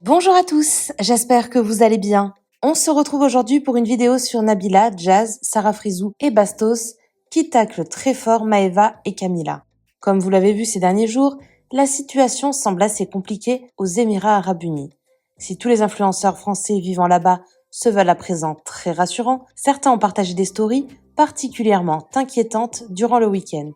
Bonjour à tous, j'espère que vous allez bien. On se retrouve aujourd'hui pour une vidéo sur Nabila, Jazz, Sarah Frizou et Bastos qui taclent très fort Maeva et Camila. Comme vous l'avez vu ces derniers jours, la situation semble assez compliquée aux Émirats Arabes Unis. Si tous les influenceurs français vivant là-bas se veulent à présent très rassurants, certains ont partagé des stories particulièrement inquiétantes durant le week-end.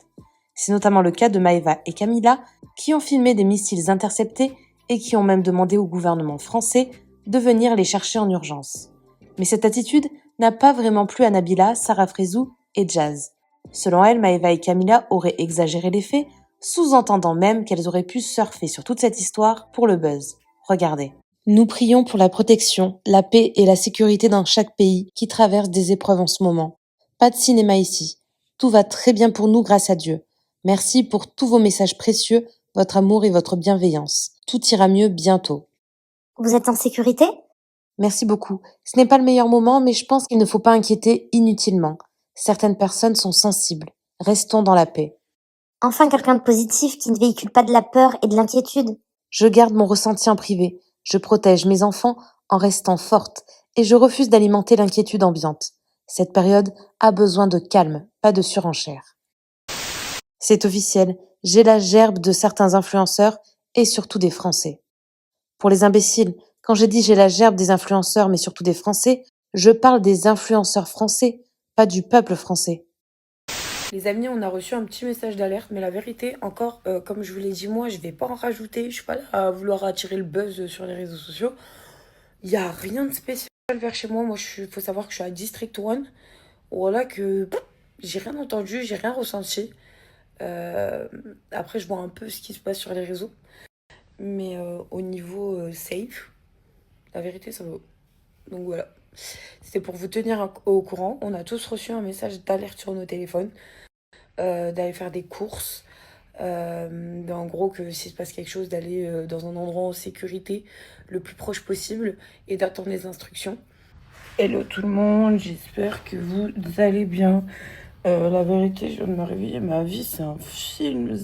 C'est notamment le cas de Maeva et Camila qui ont filmé des missiles interceptés et qui ont même demandé au gouvernement français de venir les chercher en urgence. Mais cette attitude n'a pas vraiment plu à Nabila, Sarah Frizou et Jazz. Selon elle, Maeva et Camila auraient exagéré les faits, sous-entendant même qu'elles auraient pu surfer sur toute cette histoire pour le buzz. Regardez. Nous prions pour la protection, la paix et la sécurité dans chaque pays qui traverse des épreuves en ce moment. Pas de cinéma ici. Tout va très bien pour nous grâce à Dieu. Merci pour tous vos messages précieux, votre amour et votre bienveillance. Tout ira mieux bientôt. Vous êtes en sécurité? Merci beaucoup. Ce n'est pas le meilleur moment, mais je pense qu'il ne faut pas inquiéter inutilement. Certaines personnes sont sensibles. Restons dans la paix. Enfin quelqu'un de positif qui ne véhicule pas de la peur et de l'inquiétude. Je garde mon ressenti en privé. Je protège mes enfants en restant forte et je refuse d'alimenter l'inquiétude ambiante. Cette période a besoin de calme, pas de surenchère. C'est officiel, j'ai la gerbe de certains influenceurs et surtout des Français. Pour les imbéciles, quand j'ai dit j'ai la gerbe des influenceurs mais surtout des Français, je parle des influenceurs français, pas du peuple français. Les amis, on a reçu un petit message d'alerte, mais la vérité, encore, comme je vous l'ai dit, moi, je vais pas en rajouter. Je suis pas là à vouloir attirer le buzz sur les réseaux sociaux. Il y a rien de spécial vers chez moi. Moi, faut savoir que je suis à District 1. Voilà que j'ai rien entendu, j'ai rien ressenti. Après, je vois un peu ce qui se passe sur les réseaux. Mais au niveau safe, la vérité, ça va. Donc voilà. C'était pour vous tenir au courant. On a tous reçu un message d'alerte sur nos téléphones. D'aller faire des courses. En gros, que s'il se passe quelque chose, d'aller dans un endroit en sécurité le plus proche possible et d'attendre les instructions. Hello tout le monde, j'espère que vous allez bien. La vérité, je viens de me réveiller, ma vie c'est un film.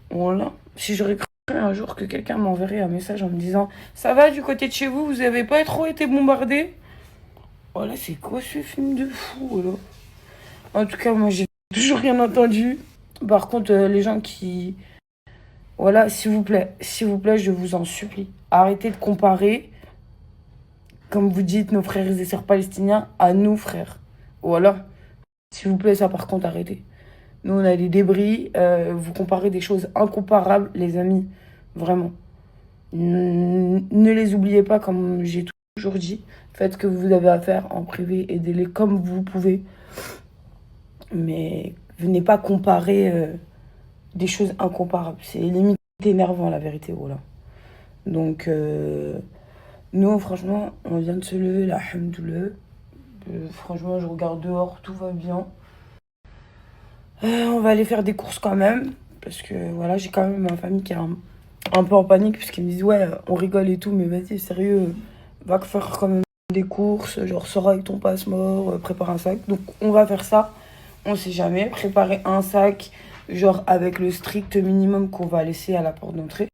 Voilà. Si j'aurais cru un jour que quelqu'un m'enverrait un message en me disant ça va du côté de chez vous, vous avez pas trop été bombardé. Voilà, c'est quoi ce film de fou, voilà. En tout cas, moi j'ai toujours rien entendu. Par contre, les gens qui... Voilà, s'il vous plaît, je vous en supplie. Arrêtez de comparer, comme vous dites, nos frères et sœurs palestiniens à nous, frères. Voilà. S'il vous plaît, ça par contre, arrêtez. Nous, on a des débris. Vous comparez des choses incomparables, les amis. Vraiment. Ne les oubliez pas, comme j'ai toujours dit. Faites ce que vous avez à faire en privé. Aidez-les comme vous pouvez. Mais venez pas comparer des choses incomparables. C'est limite énervant, la vérité, voilà. Donc, nous, franchement, on vient de se lever, là, alhamdoulilah. Franchement, je regarde dehors, tout va bien. On va aller faire des courses quand même. Parce que, voilà, j'ai quand même ma famille qui est un peu en panique. Parce qu'ils me disent, ouais, on rigole et tout, mais vas-y, sérieux, va faire quand même des courses. Genre, sors avec ton passeport, prépare un sac. Donc, on va faire ça. On sait jamais, préparer un sac, genre avec le strict minimum qu'on va laisser à la porte d'entrée.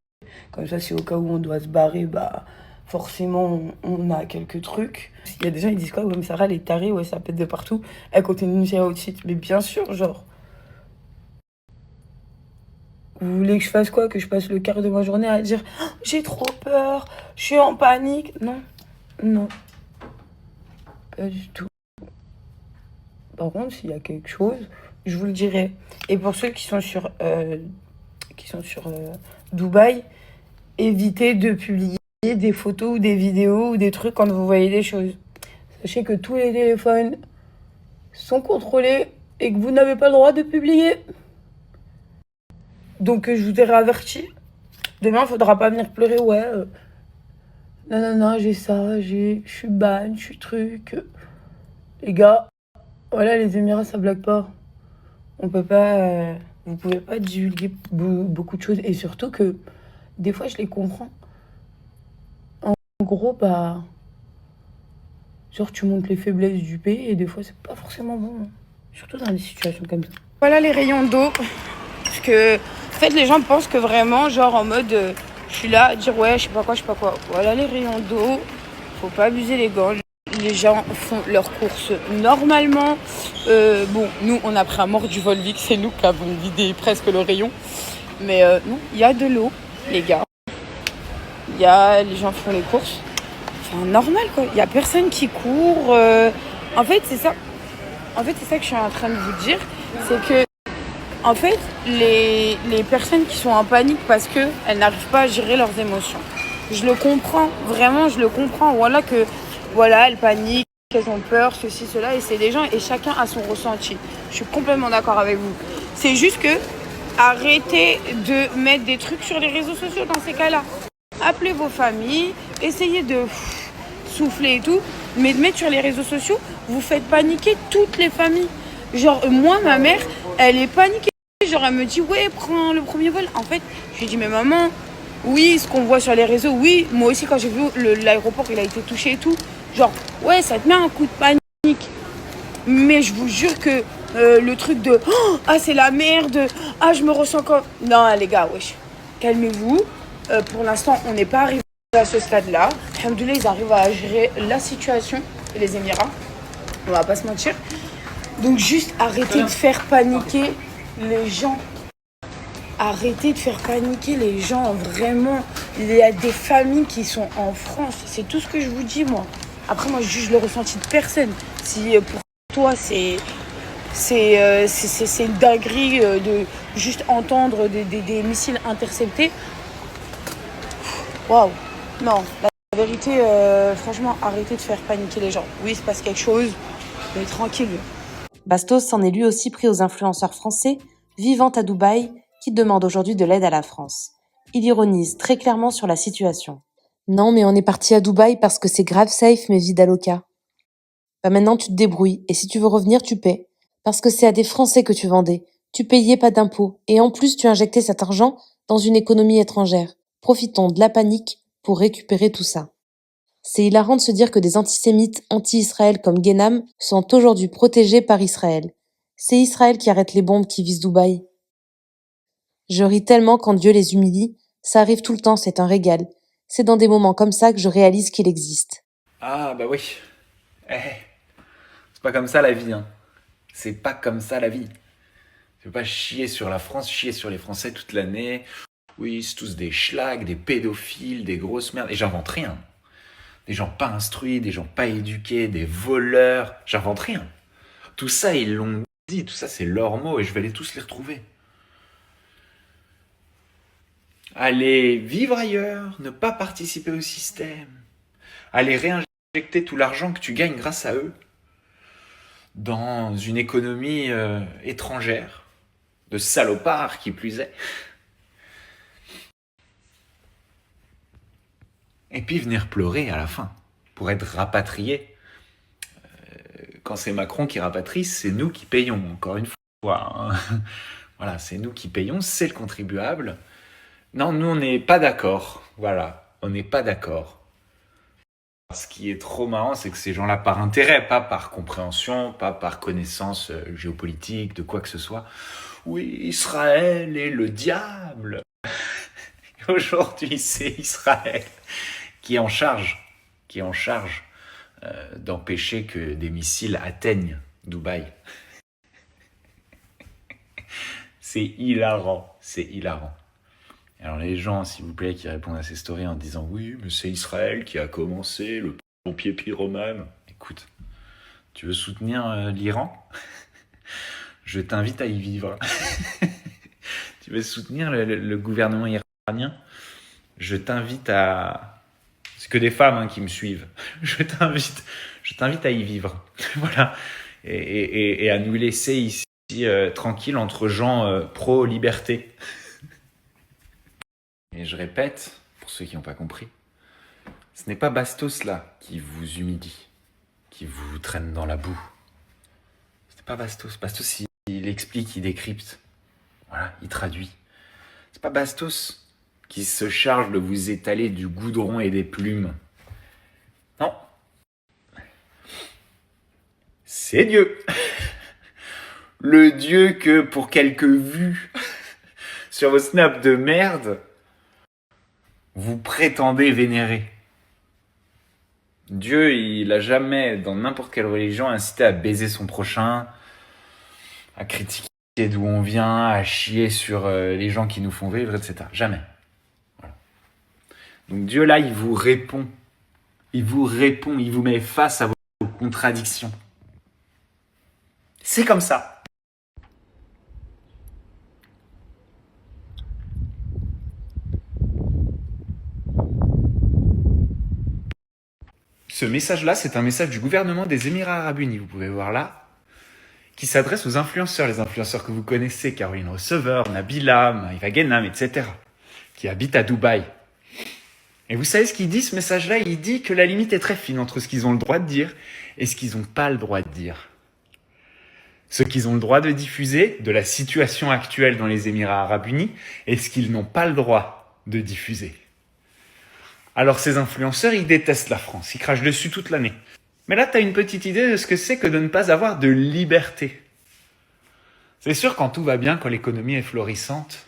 Comme ça, si au cas où on doit se barrer, bah forcément, on a quelques trucs. Il y a des gens qui disent quoi, ouais, mais Sarah, elle est tarée, ouais, ça pète de partout. Elle continue de outfit. Mais bien sûr, genre. Vous voulez que je fasse quoi? Que je passe le quart de ma journée à dire oh, j'ai trop peur, je suis en panique? Non, non. Pas du tout. Par contre, s'il y a quelque chose, je vous le dirai. Et pour ceux qui sont sur Dubaï, évitez de publier des photos ou des vidéos ou des trucs quand vous voyez des choses. Sachez que tous les téléphones sont contrôlés et que vous n'avez pas le droit de publier. Donc je vous ai averti. Demain, il ne faudra pas venir pleurer. Ouais, non, j'ai ça, je suis ban, je suis truc. Les gars, voilà, les Émirats, ça blague pas. On peut pas... vous pouvez pas divulguer beaucoup de choses. Et surtout que, des fois, je les comprends. En gros, bah... genre, tu montres les faiblesses du pays et des fois, c'est pas forcément bon. Hein. Surtout dans des situations comme ça. Voilà les rayons d'eau. Parce que, en fait, les gens pensent que vraiment, genre, en mode... Je suis là à dire ouais, je sais pas quoi. Voilà les rayons d'eau. Faut pas abuser les gants. Les gens font leurs courses normalement. Bon, nous, on a pris un mort du Volvic. C'est nous qui avons vidé presque le rayon. Mais non, il y a de l'eau, les gars. Les gens font les courses. Enfin, normal, quoi. Il y a personne qui court. En fait, c'est ça. En fait, c'est ça que je suis en train de vous dire. C'est que, en fait, les personnes qui sont en panique parce qu'elles n'arrivent pas à gérer leurs émotions. Je le comprends, vraiment, je le comprends. Voilà, elles paniquent, elles ont peur, ceci, cela, et c'est des gens, et chacun a son ressenti. Je suis complètement d'accord avec vous. C'est juste que, arrêtez de mettre des trucs sur les réseaux sociaux dans ces cas-là. Appelez vos familles, essayez de souffler et tout, mais de mettre sur les réseaux sociaux, vous faites paniquer toutes les familles. Genre, moi, ma mère, elle est paniquée. Genre, elle me dit, ouais, prends le premier vol. En fait, je lui dis, mais maman, oui, ce qu'on voit sur les réseaux, oui. Moi aussi, quand j'ai vu l'aéroport, il a été touché et tout. Genre, ouais, ça te met un coup de panique. Mais je vous jure que le truc de, oh, ah, c'est la merde, ah, je me ressens comme... Non, les gars, wesh, calmez-vous. Pour l'instant, on n'est pas arrivé à ce stade-là. Alhamdoulilah, ils arrivent à gérer la situation, les Émirats. On va pas se mentir. Donc, juste arrêtez de faire paniquer les gens. Arrêtez de faire paniquer les gens, vraiment. Il y a des familles qui sont en France. C'est tout ce que je vous dis, moi. Après, moi, je juge le ressenti de personne. Si pour toi, c'est une dinguerie de juste entendre des missiles interceptés. Waouh. Non, la vérité, franchement, arrêtez de faire paniquer les gens. Oui, il se passe quelque chose, mais tranquille. Bastos s'en est lui aussi pris aux influenceurs français vivant à Dubaï qui demandent aujourd'hui de l'aide à la France. Il ironise très clairement sur la situation. Non, mais on est parti à Dubaï parce que c'est grave safe, mes vies d'Aloca. Bah maintenant, tu te débrouilles, et si tu veux revenir, tu paies. Parce que c'est à des Français que tu vendais. Tu payais pas d'impôts, et en plus, tu injectais cet argent dans une économie étrangère. Profitons de la panique pour récupérer tout ça. C'est hilarant de se dire que des antisémites anti-Israël comme Guénam sont aujourd'hui protégés par Israël. C'est Israël qui arrête les bombes qui visent Dubaï. Je ris tellement quand Dieu les humilie. Ça arrive tout le temps, c'est un régal. C'est dans des moments comme ça que je réalise qu'il existe. Ah bah oui. Eh, c'est pas comme ça la vie, hein. C'est pas comme ça la vie. Tu peux pas chier sur la France, chier sur les Français toute l'année. Oui, c'est tous des schlags, des pédophiles, des grosses merdes. Et j'invente rien. Des gens pas instruits, des gens pas éduqués, des voleurs. J'invente rien. Tout ça, ils l'ont dit. Tout ça, c'est leurs mots et je vais les tous les retrouver. Aller vivre ailleurs, ne pas participer au système. Aller réinjecter tout l'argent que tu gagnes grâce à eux dans une économie étrangère, de salopards qui plus est. Et puis venir pleurer à la fin, pour être rapatrié. Quand c'est Macron qui rapatrie, c'est nous qui payons, encore une fois, hein. Voilà, c'est nous qui payons, c'est le contribuable. Non, nous on n'est pas d'accord, voilà, on n'est pas d'accord. Ce qui est trop marrant, c'est que ces gens-là, par intérêt, pas par compréhension, pas par connaissance géopolitique, de quoi que ce soit, oui, Israël est le diable. Aujourd'hui, c'est Israël qui est en charge, d'empêcher que des missiles atteignent Dubaï. C'est hilarant, c'est hilarant. Alors les gens, s'il vous plaît, qui répondent à ces stories en disant « Oui, mais c'est Israël qui a commencé, le pompier pyromane. » Écoute, tu veux soutenir l'Iran? Je t'invite à y vivre. Tu veux soutenir le gouvernement iranien? Je t'invite à... C'est que des femmes qui me suivent. Je t'invite à y vivre. Voilà. Et à nous laisser ici tranquilles entre gens pro-liberté. Et je répète, pour ceux qui n'ont pas compris, ce n'est pas Bastos là qui vous humilie, qui vous traîne dans la boue. Ce n'est pas Bastos. Bastos, il explique, il décrypte. Voilà, il traduit. C'est pas Bastos qui se charge de vous étaler du goudron et des plumes. Non. C'est Dieu. Le Dieu que, pour quelques vues sur vos snaps de merde, vous prétendez vénérer. Dieu, il a jamais, dans n'importe quelle religion, incité à baiser son prochain, à critiquer d'où on vient, à chier sur les gens qui nous font vivre, etc. Jamais. Voilà. Donc Dieu, là, il vous répond. Il vous répond, il vous met face à vos contradictions. C'est comme ça. Ce message-là, c'est un message du gouvernement des Émirats Arabes Unis, vous pouvez voir là, qui s'adresse aux influenceurs, les influenceurs que vous connaissez, Caroline Receveur, Nabila, Maïva Genam, etc., qui habitent à Dubaï. Et vous savez ce qu'il dit, ce message-là? Il dit que la limite est très fine entre ce qu'ils ont le droit de dire et ce qu'ils n'ont pas le droit de dire. Ce qu'ils ont le droit de diffuser de la situation actuelle dans les Émirats Arabes Unis et ce qu'ils n'ont pas le droit de diffuser. Alors ces influenceurs, ils détestent la France, ils crachent dessus toute l'année. Mais là, tu as une petite idée de ce que c'est que de ne pas avoir de liberté. C'est sûr, quand tout va bien, quand l'économie est florissante,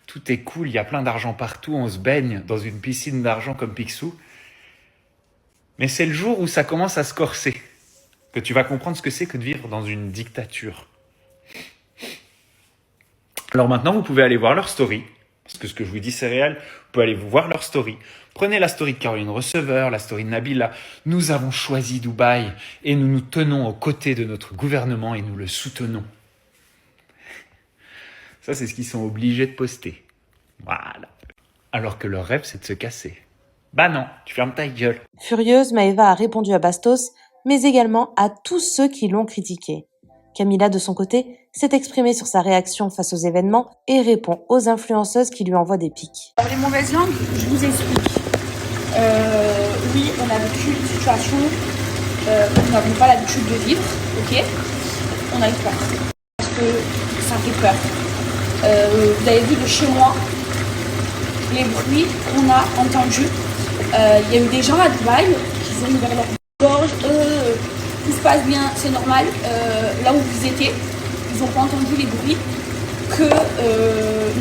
tout est cool, il y a plein d'argent partout, on se baigne dans une piscine d'argent comme Picsou. Mais c'est le jour où ça commence à se corser que tu vas comprendre ce que c'est que de vivre dans une dictature. Alors maintenant, vous pouvez aller voir leur story, parce que ce que je vous dis, c'est réel. Vous pouvez aller voir leur story. Prenez la story de Caroline Receveur, la story de Nabila. Nous avons choisi Dubaï et nous nous tenons aux côtés de notre gouvernement et nous le soutenons. Ça, c'est ce qu'ils sont obligés de poster. Voilà. Alors que leur rêve, c'est de se casser. Bah non, tu fermes ta gueule. Furieuse, Maëva a répondu à Bastos, mais également à tous ceux qui l'ont critiqué. Camilla, de son côté, s'est exprimée sur sa réaction face aux événements et répond aux influenceuses qui lui envoient des pics. Alors, les mauvaises langues, je vous explique. Oui, on a vécu une situation que nous n'avons pas l'habitude de vivre, ok? On a eu peur, parce que ça fait peur. Vous avez vu de chez moi, les bruits qu'on a entendus. Il y a eu des gens à Dubaï qui ont ouvert leur gorge, tout se passe bien, c'est normal. Là où vous étiez, ils n'ont pas entendu les bruits que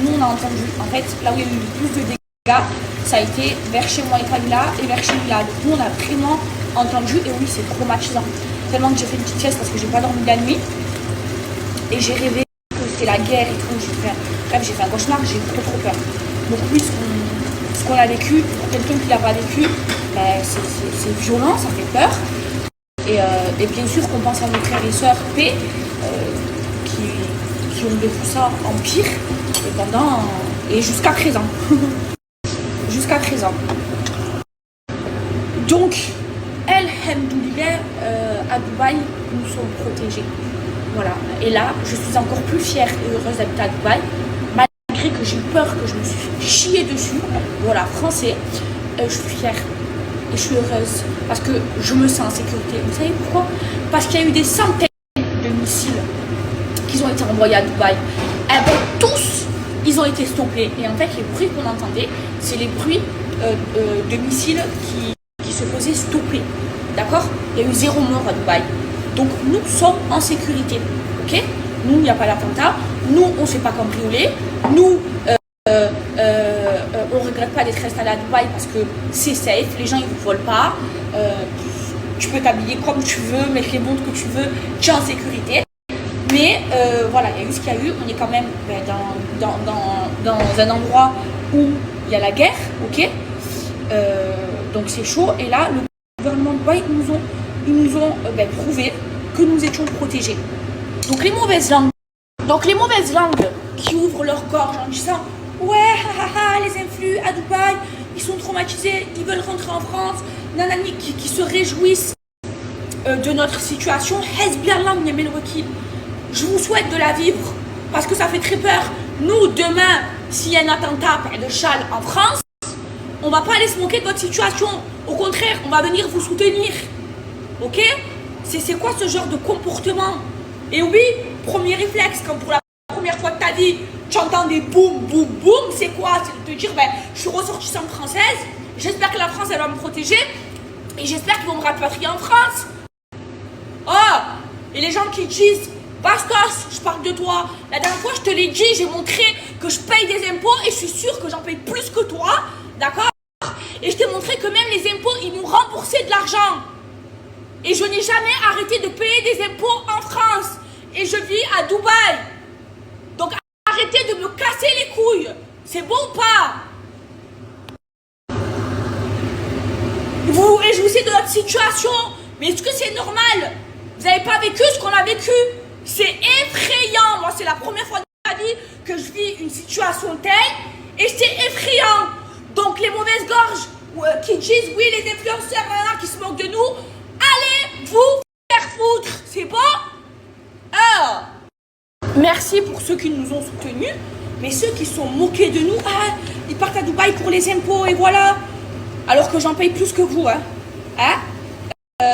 nous on a entendu. En fait, là où il y a eu le plus de dégâts, ça a été vers chez moi et Camilla et vers chez Mila. Donc nous on a vraiment entendu et oui c'est traumatisant. Tellement que j'ai fait une petite sieste parce que j'ai pas dormi la nuit et j'ai rêvé que c'était la guerre et tout. J'ai fait un cauchemar, j'ai eu trop peur. Donc oui, ce qu'on a vécu, pour quelqu'un qui l'a pas vécu, ben, c'est violent, ça fait peur. Et bien sûr qu'on pense à nos frères et sœurs paix qui ont vécu ça en pire et jusqu'à présent. Jusqu'à présent. Donc, alhamdoulilah, à Dubaï, nous sommes protégés. Voilà. Et là, je suis encore plus fière et heureuse d'habiter à Dubaï, malgré que j'ai eu peur, que je me suis chiée dessus. Voilà, français. Je suis fière. Et je suis heureuse parce que je me sens en sécurité. Vous savez pourquoi? Parce qu'il y a eu des centaines de missiles qui ont été envoyés à Dubaï. Eh bien, tous, ils ont été stoppés. Et en fait, les bruits qu'on entendait, c'est les bruits de missiles qui se faisaient stopper. D'accord? Il y a eu 0 mort à Dubaï. Donc, nous sommes en sécurité. Ok? Nous, il n'y a pas d'attentat. Nous, on ne se fait pas cambrioler. Nous, on ne regrette pas d'être installé à Dubaï parce que c'est safe, les gens ils ne vous volent pas, tu peux t'habiller comme tu veux, mettre les montres que tu veux, tu es en sécurité. Mais voilà, il y a eu ce qu'il y a eu, on est quand même dans un endroit où il y a la guerre, ok, donc c'est chaud. Et là, le gouvernement de Dubaï, ils nous ont prouvé que nous étions protégés. Donc les mauvaises langues qui ouvrent leur gorge en disant ouais, les influx à Dubaï, ils sont traumatisés, ils veulent rentrer en France, nanani, qui se réjouissent de notre situation. Je vous souhaite de la vivre parce que ça fait très peur. Nous, demain, s'il y a un attentat près de Châles en France, on va pas aller se moquer de votre situation. Au contraire, on va venir vous soutenir. Ok? C'est quoi ce genre de comportement? Et oui, premier réflexe, quand pour la première fois de ta vie, tu entends des boum, boum, boum, c'est quoi? C'est de te dire, je suis ressortissante française, j'espère que la France, elle va me protéger, et j'espère qu'ils vont me rapatrier en France. Oh! Et les gens qui disent, Bastos, je parle de toi. La dernière fois, je te l'ai dit, j'ai montré que je paye des impôts, et je suis sûre que j'en paye plus que toi. D'accord? Et je t'ai montré que même les impôts, ils m'ont remboursé de l'argent. Et je n'ai jamais arrêté de payer des impôts en France. Et je vis à Dubaï. Donc arrêtez de me casser les couilles. C'est bon ou pas? Et je vous sais de notre situation. Mais est-ce que c'est normal? Vous n'avez pas vécu ce qu'on a vécu? C'est effrayant. Moi, c'est la première fois de ma vie que je vis une situation telle. Et c'est effrayant. Donc les mauvaises gorges qui disent oui, les influenceurs qui se moquent de nous, allez vous faire foutre. C'est bon? Merci pour ceux qui nous ont soutenus. Mais ceux qui sont moqués de nous, ils partent à Dubaï pour les impôts et voilà. Alors que j'en paye plus que vous,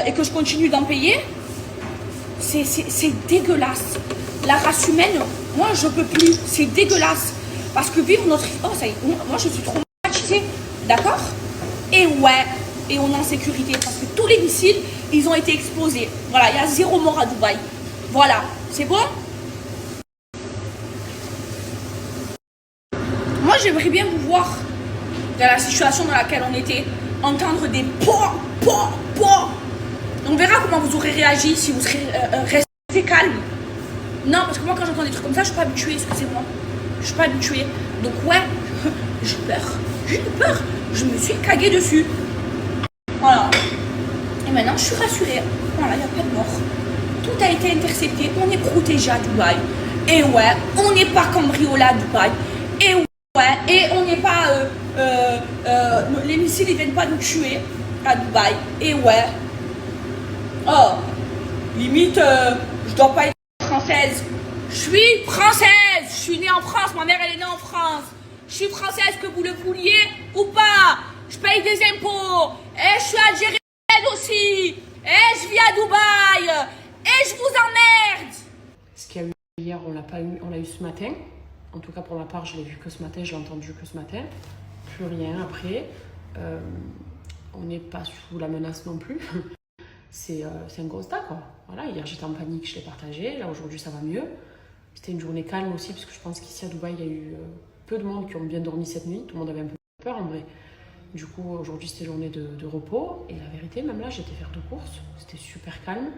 et que je continue d'en payer. C'est dégueulasse. La race humaine, moi je peux plus. C'est dégueulasse. Parce que vivre notre... Oh ça y est, moi je suis traumatisée. D'accord? Et ouais, et on est en sécurité. Parce que tous les missiles, ils ont été explosés. Voilà, il y a 0 mort à Dubaï. Voilà, c'est bon? Moi j'aimerais bien vous voir dans la situation dans laquelle on était. Entendre des poids. On verra comment vous aurez réagi si vous serez resté calme. Non, parce que moi quand j'entends des trucs comme ça, je suis pas habituée, excusez-moi. Je suis pas habituée. Donc ouais, j'ai peur. J'ai eu peur. Je me suis caguée dessus. Voilà. Et maintenant, je suis rassurée. Voilà, il n'y a pas de mort. Tout a été intercepté. On est protégé à Dubaï. Et ouais, on n'est pas cambriolé à Dubaï. Et ouais, et on n'est pas... les missiles, ils viennent pas nous tuer à Dubaï. Et ouais. Oh, limite, je dois pas être française. Je suis française. Je suis née en France. Ma mère, elle est née en France. Je suis française, que vous le vouliez ou pas. Je paye des impôts. Et je suis algérienne aussi. Et je vis à Dubaï. Et je vous emmerde. Ce qu'il y a eu hier, on l'a eu ce matin. En tout cas, pour ma part, je l'ai vu que ce matin, je l'ai entendu que ce matin. Plus rien après. On n'est pas sous la menace non plus. C'est un constat, quoi. Voilà, hier, j'étais en panique, je l'ai partagé. Là, aujourd'hui, ça va mieux. C'était une journée calme aussi, parce que je pense qu'ici à Dubaï, il y a eu peu de monde qui ont bien dormi cette nuit. Tout le monde avait un peu peur, en vrai. Du coup, aujourd'hui, c'était journée de repos. Et la vérité, même là, j'étais faire de courses. C'était super calme.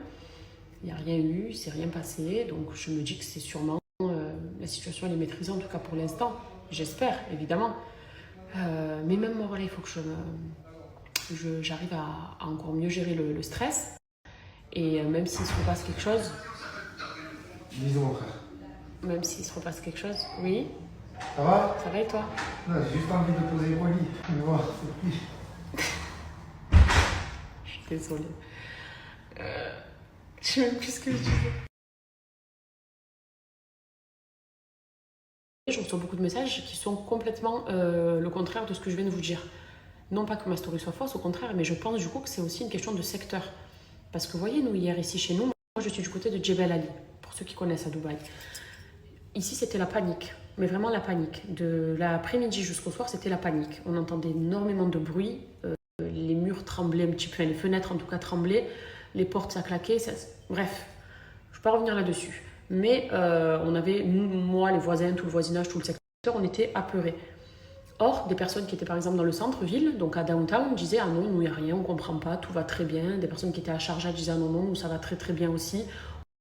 Il n'y a rien eu, il ne s'est rien passé. Donc, je me dis que c'est sûrement... la situation, elle est maîtrisée, en tout cas pour l'instant. J'espère, évidemment. Mais même moi, voilà, il faut que j'arrive à encore mieux gérer le stress. Et même s'il se repasse quelque chose... Bisous mon frère. Même s'il se repasse quelque chose, oui. Ça va? Ça va et toi? Non, j'ai juste envie de poser au lit. Mais bon, c'est plus. Je suis désolée. Je sais même plus ce que je disais. Je reçois beaucoup de messages qui sont complètement le contraire de ce que je viens de vous dire. Non pas que ma story soit fausse, au contraire, mais je pense du coup que c'est aussi une question de secteur. Parce que vous voyez, nous, hier, ici, chez nous, moi, je suis du côté de Jebel Ali, pour ceux qui connaissent à Dubaï. Ici, c'était la panique, mais vraiment la panique. De l'après-midi jusqu'au soir, c'était la panique. On entendait énormément de bruit, les murs tremblaient un petit peu, les fenêtres en tout cas tremblaient, les portes ça claquait, bref, je ne vais pas revenir là-dessus. Mais on avait, nous, moi, les voisins, tout le voisinage, tout le secteur, on était apeurés. Or, des personnes qui étaient par exemple dans le centre-ville, donc à Downtown, disaient « Ah non, nous, il n'y a rien, on ne comprend pas, tout va très bien ». Des personnes qui étaient à Sharjah disaient « Ah non, non, nous, ça va très très bien aussi,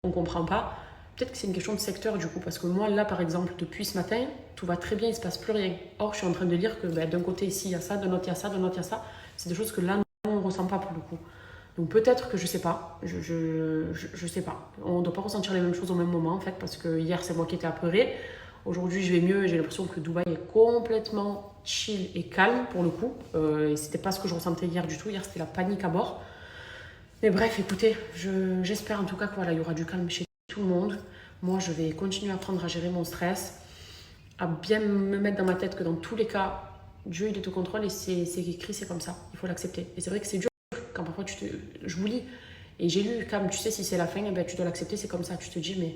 on ne comprend pas ». Peut-être que c'est une question de secteur du coup, parce que moi, là, par exemple, depuis ce matin, tout va très bien, il ne se passe plus rien. Or, je suis en train de lire que d'un côté, ici, il y a ça, d'un autre, il y a ça, d'un autre, il y a ça. C'est des choses que là, on ne ressent pas pour le coup. Donc peut-être que je ne sais pas, je sais pas. On ne doit pas ressentir les mêmes choses au même moment, en fait, parce que hier, c'est moi qui étais apeurée. Aujourd'hui, je vais mieux et j'ai l'impression que Dubaï est complètement chill et calme, pour le coup. Et ce n'était pas ce que je ressentais hier du tout. Hier, c'était la panique à bord. Mais bref, écoutez, j'espère en tout cas qu'il voilà, y aura du calme chez tout le monde. Moi, je vais continuer à apprendre à gérer mon stress, à bien me mettre dans ma tête que dans tous les cas, Dieu, il est au contrôle et c'est écrit, c'est comme ça. Il faut l'accepter. Et c'est vrai que c'est dur quand parfois je vous lis et j'ai lu, comme tu sais, si c'est la fin, eh ben, tu dois l'accepter, c'est comme ça. Tu te dis, mais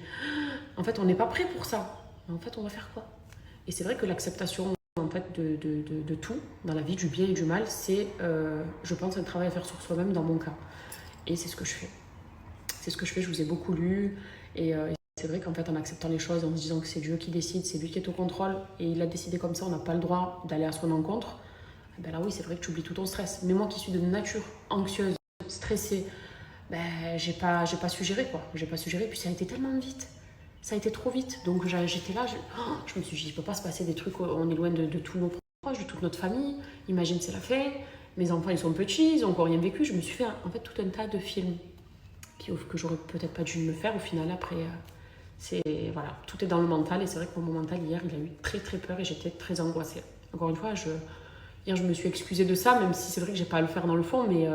en fait, on n'est pas prêt pour ça. Mais en fait, on va faire quoi? Et c'est vrai que l'acceptation en fait, de tout, dans la vie, du bien et du mal, c'est, je pense, un travail à faire sur soi-même dans mon cas. Et c'est ce que je fais. C'est ce que je fais, je vous ai beaucoup lu. Et c'est vrai qu'en fait, en acceptant les choses, en se disant que c'est Dieu qui décide, c'est lui qui est au contrôle, et il a décidé comme ça, on n'a pas le droit d'aller à son encontre, ben là oui, c'est vrai que tu oublies tout ton stress. Mais moi qui suis de nature anxieuse, stressée, ben j'ai pas su gérer quoi. J'ai pas su gérer, puis ça a été tellement vite. Ça a été trop vite. Donc j'étais là, je me suis dit, il peut pas se passer des trucs, on est loin de tous nos proches, de toute notre famille. Imagine, c'est la fête. Mes enfants, ils sont petits, ils ont encore rien vécu. Je me suis fait en fait tout un tas de films que j'aurais peut-être pas dû me faire au final après. Voilà, tout est dans le mental et c'est vrai que mon mental hier, il a eu très très peur et j'étais très angoissée. Encore une fois, hier je me suis excusée de ça, même si c'est vrai que j'ai pas à le faire dans le fond, mais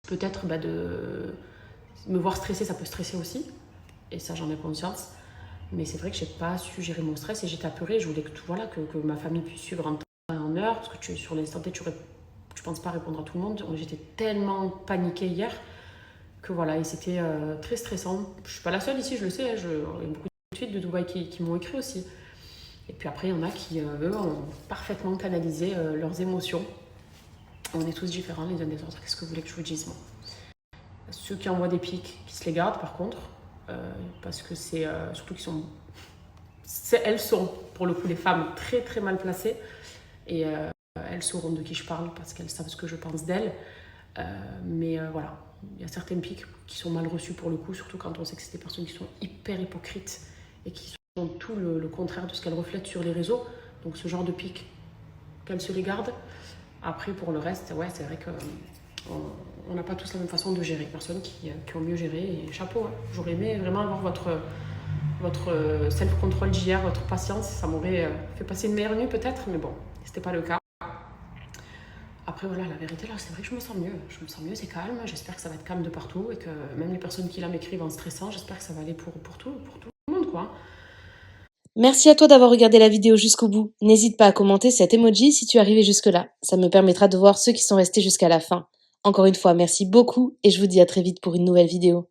peut-être de me voir stressée, ça peut stresser aussi. Et ça, j'en ai conscience. Mais c'est vrai que j'ai pas su gérer mon stress et j'étais apeurée. Je voulais que ma famille puisse suivre en temps et en heure. Parce que sur l'instant T, tu penses pas répondre à tout le monde. J'étais tellement paniquée hier que voilà, et c'était très stressant. Je suis pas la seule ici, je le sais. Il y a beaucoup de filles de Dubaï qui m'ont écrit aussi. Et puis après, il y en a qui, eux, ont parfaitement canalisé leurs émotions. On est tous différents les uns des autres. Qu'est-ce que vous voulez que je vous dise, moi? Ceux qui envoient des pics, qui se les gardent par contre. Parce que c'est surtout elles sont pour le coup les femmes très très mal placées et elles sauront de qui je parle parce qu'elles savent ce que je pense d'elles, mais voilà, il y a certaines piques qui sont mal reçues pour le coup, surtout quand on sait que c'est des personnes qui sont hyper hypocrites et qui sont tout le contraire de ce qu'elles reflètent sur les réseaux. Donc ce genre de piques, qu'elles se les gardent. Après pour le reste, ouais, c'est vrai que on n'a pas tous la même façon de gérer. Personnes qui ont mieux géré et chapeau. Hein. J'aurais aimé vraiment avoir votre self-control d'hier, votre patience. Ça m'aurait fait passer une meilleure nuit peut-être, mais bon, c'était pas le cas. Après voilà, la vérité là, c'est vrai que je me sens mieux. Je me sens mieux, c'est calme. J'espère que ça va être calme de partout et que même les personnes qui là m'écrivent en stressant, j'espère que ça va aller pour tout le monde quoi. Merci à toi d'avoir regardé la vidéo jusqu'au bout. N'hésite pas à commenter cet emoji si tu es arrivé jusque-là. Ça me permettra de voir ceux qui sont restés jusqu'à la fin. Encore une fois, merci beaucoup et je vous dis à très vite pour une nouvelle vidéo.